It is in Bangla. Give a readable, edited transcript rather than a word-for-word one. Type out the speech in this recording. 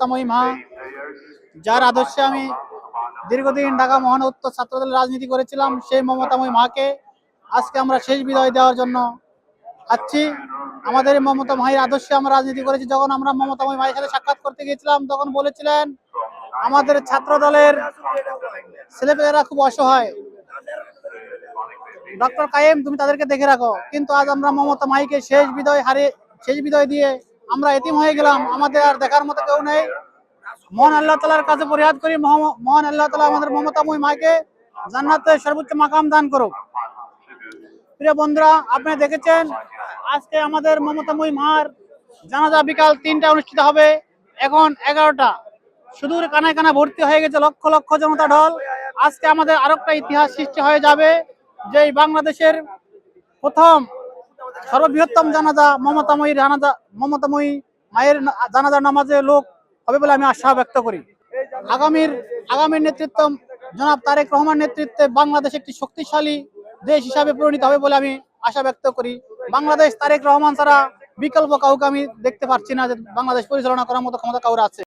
মমতাময়ী মা, যার আদর্শে আমি দীর্ঘদিন ঢাকা মহানগর উত্তর ছাত্রদলের রাজনীতি করেছিলাম, সেই মমতাময়ী মাকে আজকে আমরা শেষ বিদায় দেওয়ার জন্য আসছি। আমাদের এই মমতা মায়ের আদর্শে আমরা রাজনীতি করেছি। যখন আমরা মমতাময়ী মায়ের সাথে সাক্ষাৎ করতে গিয়েছিলাম, তখন বলেছিলেন আমাদের ছাত্র দলের ছেলেপেলেরা খুব অসহায়, ডক্টর কায়েম তুমি তাদেরকে দেখে রাখো। কিন্তু আজ আমরা মমতা মাইকে শেষ বিদায় দিয়ে আমরা এতিম হয়ে গেলাম, আমাদের আর দেখার মতো কেউ নেই। মহান আল্লাহ তাআলার কাছে ফরিয়াদ করি, মহান আল্লাহ তাআলা আমাদের মমতাময়ী মাকে জান্নাতে সর্বোচ্চ মাকাম দান করুক। প্রিয় বন্ধুরা, আপনি দেখেছেন আজকে আমাদের মমতাময়ী মার জানাজা বিকাল 3টায় অনুষ্ঠিত হবে। এখন 11টা, সুদূর কানায় কানায় ভর্তি হয়ে গেছে লক্ষ লক্ষ জনতা ঢল। আজকে আমাদের আরেকটা ইতিহাস সৃষ্টি হয়ে যাবে, যে বাংলাদেশের প্রথম সর্ববৃহত্তম জানাজা মমতাময়ী মায়ের জানাজা নামাজে লোক হবে বলে আমি আশা ব্যক্ত করি। আগামীর নেতৃত্ব জনাব তারেক রহমান নেতৃত্বে বাংলাদেশ একটি শক্তিশালী দেশ হিসাবে পরিণত হবে বলে আমি আশা ব্যক্ত করি। বাংলাদেশ তারেক রহমান ছাড়া বিকল্প কাউকে আমি দেখতে পাচ্ছি না যে বাংলাদেশ পরিচালনা করার মতো ক্ষমতা কাউর আছে।